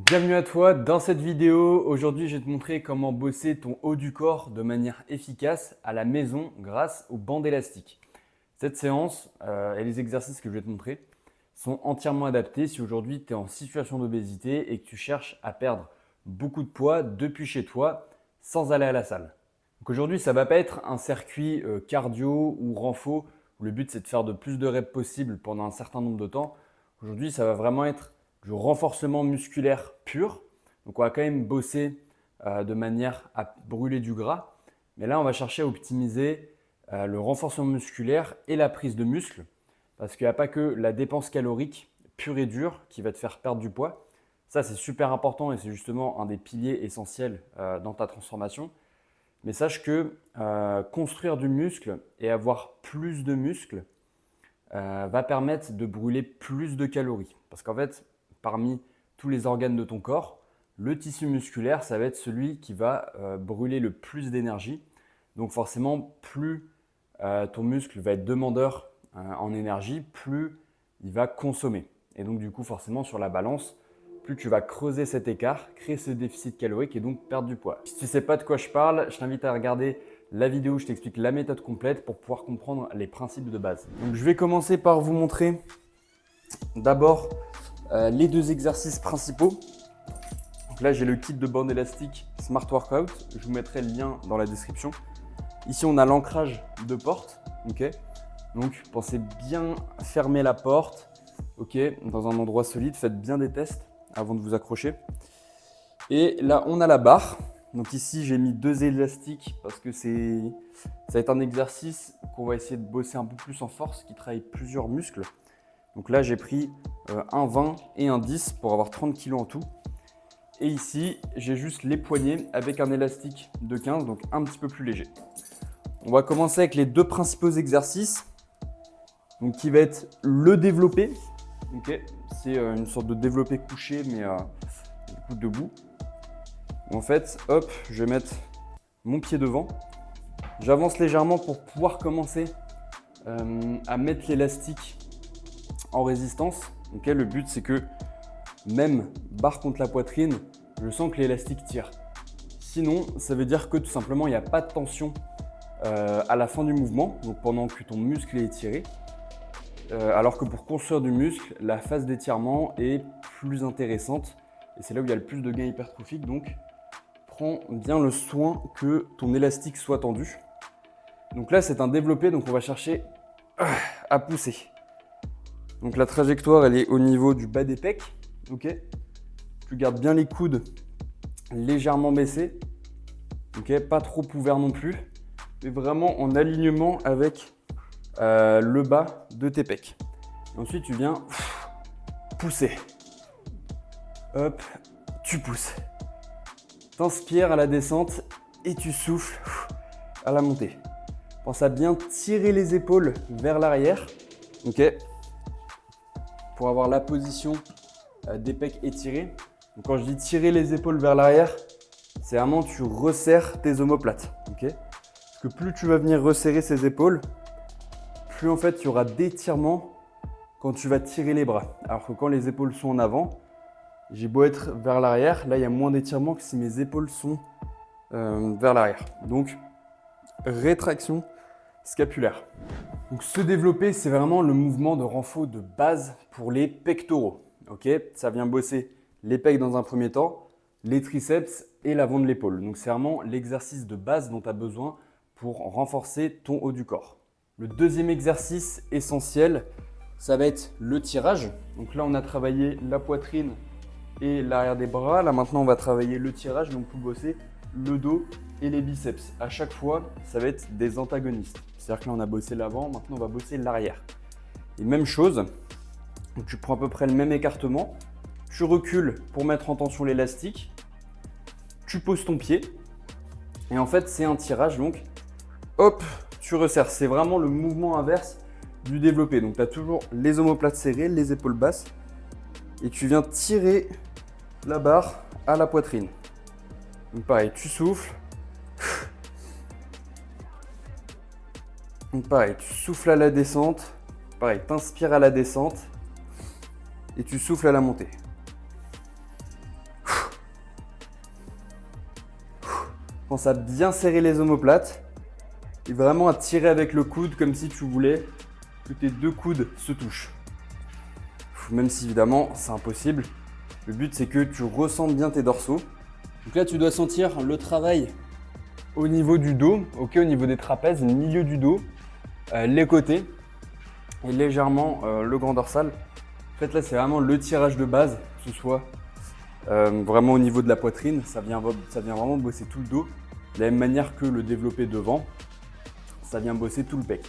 Bienvenue à toi dans cette vidéo. Aujourd'hui, je vais te montrer comment bosser ton haut du corps de manière efficace à la maison grâce aux bandes élastiques. Cette séance et les exercices que je vais te montrer sont entièrement adaptés si aujourd'hui tu es en situation d'obésité et que tu cherches à perdre beaucoup de poids depuis chez toi sans aller à la salle. Donc aujourd'hui, ça ne va pas être un circuit cardio ou renfo où le but c'est de faire de plus de reps possible pendant un certain nombre de temps. Aujourd'hui, ça va vraiment être du renforcement musculaire pur. Donc on va quand même bosser de manière à brûler du gras. Mais là, on va chercher à optimiser le renforcement musculaire et la prise de muscle. Parce qu'il n'y a pas que la dépense calorique pure et dure qui va te faire perdre du poids. Ça, c'est super important et c'est justement un des piliers essentiels dans ta transformation. Mais sache que construire du muscle et avoir plus de muscles va permettre de brûler plus de calories. Parce qu'en fait, parmi tous les organes de ton corps, le tissu musculaire, ça va être celui qui va brûler le plus d'énergie. Donc forcément, plus ton muscle va être demandeur en énergie, plus il va consommer. Et donc du coup, forcément, sur la balance, plus tu vas creuser cet écart, créer ce déficit calorique et donc perdre du poids. Si tu ne sais pas de quoi je parle, je t'invite à regarder la vidéo où je t'explique la méthode complète pour pouvoir comprendre les principes de base. Donc je vais commencer par vous montrer d'abord les deux exercices principaux. Donc là, j'ai le kit de bande élastique Smart Workout. Je vous mettrai le lien dans la description. Ici, on a l'ancrage de porte. Okay. Donc, pensez bien fermer la porte dans un endroit solide. Faites bien des tests avant de vous accrocher. Et là, on a la barre. Donc ici, j'ai mis deux élastiques parce que ça va être un exercice qu'on va essayer de bosser un peu plus en force, qui travaille plusieurs muscles. Donc là, j'ai pris un 20 et un 10 pour avoir 30 kg en tout. Et ici, j'ai juste les poignets avec un élastique de 15, donc un petit peu plus léger. On va commencer avec les deux principaux exercices, donc qui va être le développé. C'est une sorte de développé couché, mais du coup debout. En fait, hop, je vais mettre mon pied devant. J'avance légèrement pour pouvoir commencer à mettre l'élastique en résistance. Le but, c'est que même barre contre la poitrine, je sens que l'élastique tire. Sinon, ça veut dire que tout simplement, il n'y a pas de tension à la fin du mouvement, donc pendant que ton muscle est étiré. Alors que pour construire du muscle, la phase d'étirement est plus intéressante. Et c'est là où il y a le plus de gains hypertrophiques. Donc, prends bien le soin que ton élastique soit tendu. Donc là, c'est un développé, donc on va chercher à pousser. Donc la trajectoire, elle est au niveau du bas des pecs. Tu gardes bien les coudes légèrement baissés. Pas trop ouverts non plus, mais vraiment en alignement avec le bas de tes pecs. Et ensuite, tu viens pousser. Hop, tu pousses. T'inspires à la descente et tu souffles à la montée. Pense à bien tirer les épaules vers l'arrière, pour avoir la position des pecs étirés. Donc quand je dis tirer les épaules vers l'arrière, c'est vraiment tu resserres tes omoplates. Parce que plus tu vas venir resserrer ces épaules, plus en fait il y aura d'étirement quand tu vas tirer les bras. Alors que quand les épaules sont en avant, j'ai beau être vers l'arrière, là il y a moins d'étirement que si mes épaules sont vers l'arrière. Donc rétraction scapulaire. Donc se développer, c'est vraiment le mouvement de renfort de base pour les pectoraux. Ça vient bosser les pecs dans un premier temps, les triceps et l'avant de l'épaule. Donc c'est vraiment l'exercice de base dont tu as besoin pour renforcer ton haut du corps. Le deuxième exercice essentiel, ça va être le tirage. Donc là, on a travaillé la poitrine et l'arrière des bras. Là maintenant, on va travailler le tirage, donc pour bosser le dos et les biceps. À chaque fois, ça va être des antagonistes. C'est-à-dire que là, on a bossé l'avant, maintenant on va bosser l'arrière. Et même chose, donc tu prends à peu près le même écartement, tu recules pour mettre en tension l'élastique, tu poses ton pied, et en fait, c'est un tirage, donc hop, tu resserres. C'est vraiment le mouvement inverse du développé. Donc tu as toujours les omoplates serrées, les épaules basses, et tu viens tirer la barre à la poitrine. Donc pareil, tu souffles. Donc pareil, tu souffles à la descente. Pareil, t'inspires à la descente. Et tu souffles à la montée. pense à bien serrer les omoplates et vraiment à tirer avec le coude comme si tu voulais que tes deux coudes se touchent. Même si évidemment c'est impossible, le but c'est que tu ressentes bien tes dorsaux. Donc là tu dois sentir le travail au niveau du dos, au niveau des trapèzes, le milieu du dos, les côtés et légèrement le grand dorsal. En fait là c'est vraiment le tirage de base, que ce soit vraiment au niveau de la poitrine, ça vient vraiment bosser tout le dos. De la même manière que le développé devant, ça vient bosser tout le pec.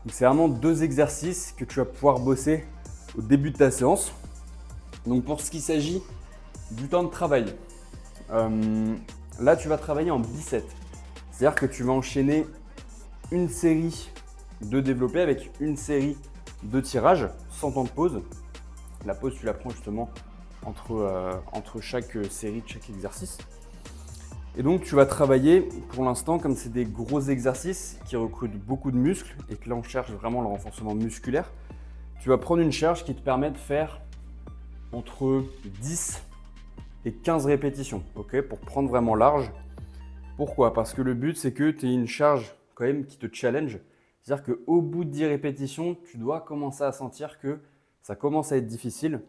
Donc c'est vraiment deux exercices que tu vas pouvoir bosser au début de ta séance. Donc pour ce qui s'agit du temps de travail, là tu vas travailler en biceps. C'est-à-dire que tu vas enchaîner une série de développés avec une série de tirages sans temps de pause. La pause tu la prends justement entre chaque série de chaque exercice. Et donc tu vas travailler pour l'instant, comme c'est des gros exercices qui recrutent beaucoup de muscles et que là on cherche vraiment le renforcement musculaire, tu vas prendre une charge qui te permet de faire entre 10 et 15 répétitions, ok, pour prendre vraiment large. Pourquoi? Parce que le but c'est que tu aies une charge quand même qui te challenge. C'est-à-dire qu'au bout de 10 répétitions, tu dois commencer à sentir que ça commence à être difficile.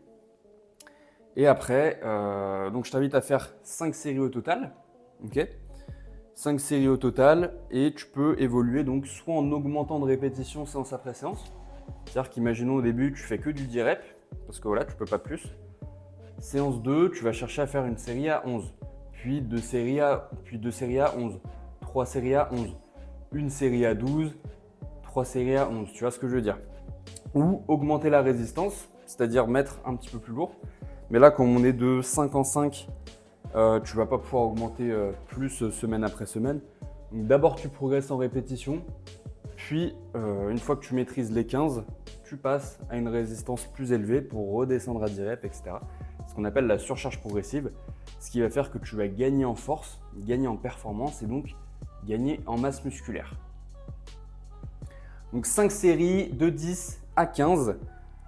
Et après, donc je t'invite à faire 5 séries au total. Okay, 5 séries au total et tu peux évoluer donc soit en augmentant de répétitions séance après séance. C'est-à-dire qu'imaginons au début tu fais que du 10 reps parce que voilà tu peux pas plus. Séance 2, tu vas chercher à faire une série à 11, puis deux séries à 11, 3 séries à 11, une série à 12, 3 séries à 11, tu vois ce que je veux dire. Ou augmenter la résistance, c'est-à-dire mettre un petit peu plus lourd. Mais là comme on est de 5 en 5, tu ne vas pas pouvoir augmenter plus semaine après semaine. Donc d'abord tu progresses en répétition, puis une fois que tu maîtrises les 15, tu passes à une résistance plus élevée pour redescendre à 10 reps, etc. Ce qu'on appelle la surcharge progressive, ce qui va faire que tu vas gagner en force, gagner en performance et donc gagner en masse musculaire. Donc 5 séries de 10 à 15,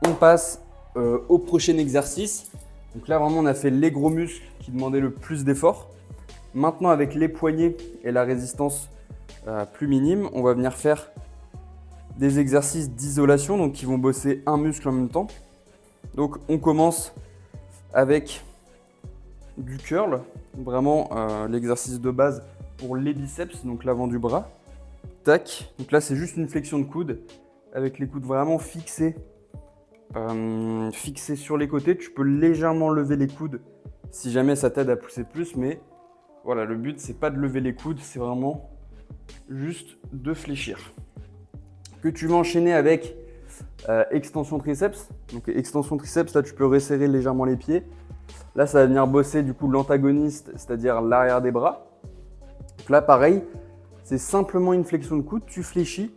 on passe au prochain exercice. Donc là vraiment on a fait les gros muscles qui demandaient le plus d'efforts. Maintenant avec les poignets et la résistance plus minime, on va venir faire des exercices d'isolation donc qui vont bosser un muscle en même temps. Donc on commence avec du curl, vraiment l'exercice de base pour les biceps, donc l'avant du bras. Tac, donc là c'est juste une flexion de coude avec les coudes vraiment fixés. Fixé sur les côtés, tu peux légèrement lever les coudes si jamais ça t'aide à pousser plus, mais voilà, le but c'est pas de lever les coudes, c'est vraiment juste de fléchir. Que tu vas enchaîner avec extension triceps. Donc extension triceps, là tu peux resserrer légèrement les pieds. Là ça va venir bosser du coup l'antagoniste, c'est-à-dire l'arrière des bras. Donc là pareil, c'est simplement une flexion de coude, tu fléchis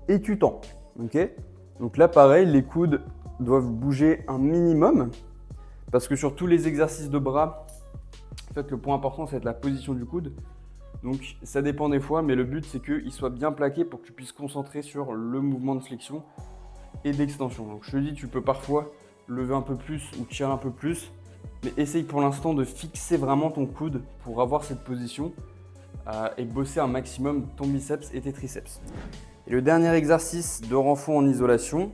et tu tends. Okay, donc là pareil, les coudes doivent bouger un minimum parce que sur tous les exercices de bras, en fait, le point important c'est la position du coude. Donc ça dépend des fois, mais le but c'est qu'il soit bien plaqué pour que tu puisses concentrer sur le mouvement de flexion et d'extension. Donc je te dis, tu peux parfois lever un peu plus ou tirer un peu plus, mais essaye pour l'instant de fixer vraiment ton coude pour avoir cette position et bosser un maximum ton biceps et tes triceps. Et le dernier exercice de renfort en isolation,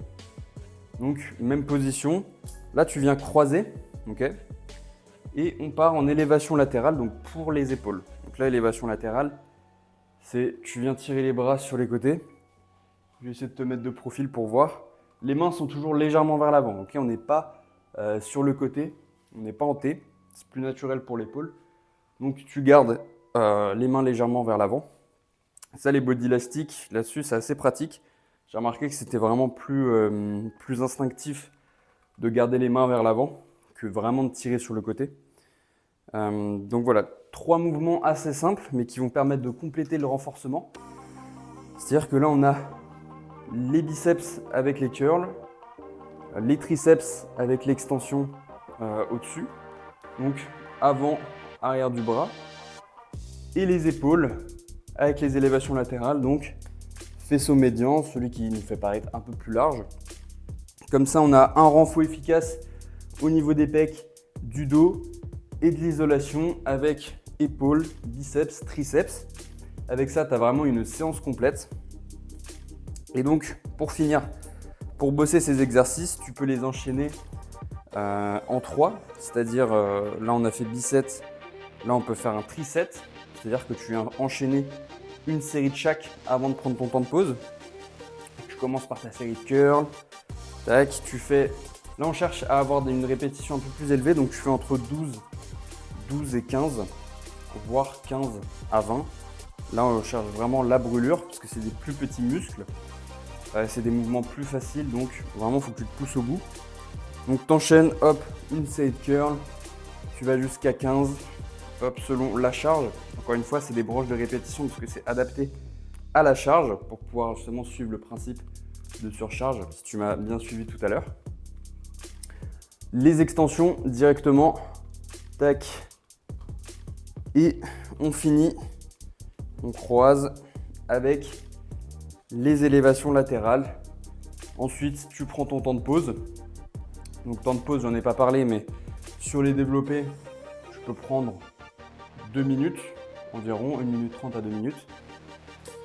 donc même position, là tu viens croiser, ok, et on part en élévation latérale, donc pour les épaules. Donc là, élévation latérale, c'est tu viens tirer les bras sur les côtés. Je vais essayer de te mettre de profil pour voir. Les mains sont toujours légèrement vers l'avant, ok, on n'est pas sur le côté, on n'est pas en T, c'est plus naturel pour l'épaule. Donc tu gardes les mains légèrement vers l'avant. Ça, les body élastiques, là-dessus, c'est assez pratique. J'ai remarqué que c'était vraiment plus instinctif de garder les mains vers l'avant que vraiment de tirer sur le côté. Donc voilà, 3 mouvements assez simples, mais qui vont permettre de compléter le renforcement. C'est-à-dire que là, on a les biceps avec les curls, les triceps avec l'extension au-dessus, donc avant, arrière du bras, et les épaules avec les élévations latérales, donc faisceau médian, celui qui nous fait paraître un peu plus large. Comme ça, on a un renfort efficace au niveau des pecs, du dos et de l'isolation avec épaules, biceps, triceps. Avec ça, tu as vraiment une séance complète. Et donc, pour finir, pour bosser ces exercices, tu peux les enchaîner en 3. C'est-à-dire, là, on a fait biceps. Là, on peut faire un tricep. C'est-à-dire que tu viens enchaîner une série de chaque avant de prendre ton temps de pause. Tu commences par ta série de curls. Tac, tu fais... Là, on cherche à avoir une répétition un peu plus élevée. Donc, tu fais entre 12 et 15, voire 15 à 20. Là, on cherche vraiment la brûlure parce que c'est des plus petits muscles. C'est des mouvements plus faciles. Donc, vraiment, il faut que tu te pousses au bout. Donc, tu enchaînes, hop, une série de curls. Tu vas jusqu'à 15. Hop, selon la charge. Encore une fois, c'est des broches de répétition parce que c'est adapté à la charge pour pouvoir justement suivre le principe de surcharge si tu m'as bien suivi tout à l'heure. Les extensions directement, tac, et on finit, on croise avec les élévations latérales. Ensuite, tu prends ton temps de pause. Donc temps de pause, j'en ai pas parlé, mais sur les développés, tu peux prendre 2 minutes environ, 1 minute 30 à 2 minutes.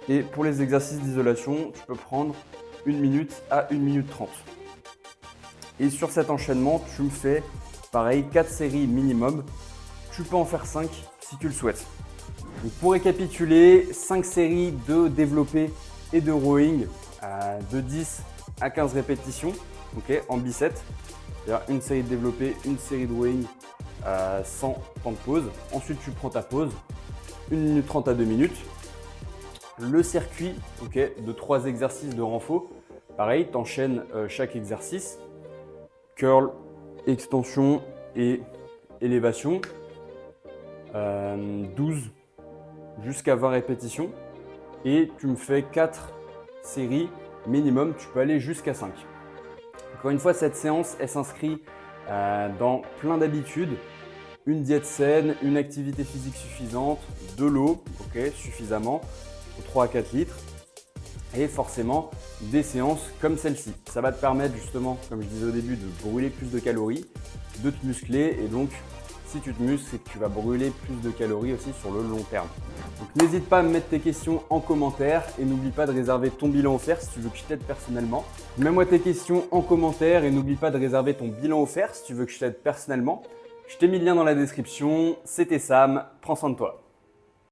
Et pour les exercices d'isolation, tu peux prendre 1 minute à 1 minute 30. Et sur cet enchaînement, tu me fais pareil 4 séries minimum. Tu peux en faire 5 si tu le souhaites. Donc pour récapituler, 5 séries de développé et de rowing de 10 à 15 répétitions en biceps. C'est-à-dire une série de développé, une série de rowing sans temps de pause. Ensuite, tu prends ta pause, 1 minute 30 à 2 minutes. Le circuit de 3 exercices de renfort. Pareil, tu enchaînes chaque exercice. Curl, extension et élévation. 12 jusqu'à 20 répétitions. Et tu me fais 4 séries minimum. Tu peux aller jusqu'à 5. Encore une fois, cette séance, elle s'inscrit dans plein d'habitudes. Une diète saine, une activité physique suffisante, de l'eau, suffisamment, 3 à 4 litres. Et forcément, des séances comme celle-ci. Ça va te permettre justement, comme je disais au début, de brûler plus de calories, de te muscler. Et donc, si tu te muscles, c'est que tu vas brûler plus de calories aussi sur le long terme. Donc, n'hésite pas à me mettre tes questions en commentaire et n'oublie pas de réserver ton bilan offert si tu veux que je t'aide personnellement. Mets-moi tes questions en commentaire et n'oublie pas de réserver ton bilan offert si tu veux que je t'aide personnellement. Je t'ai mis le lien dans la description. C'était Sam, prends soin de toi.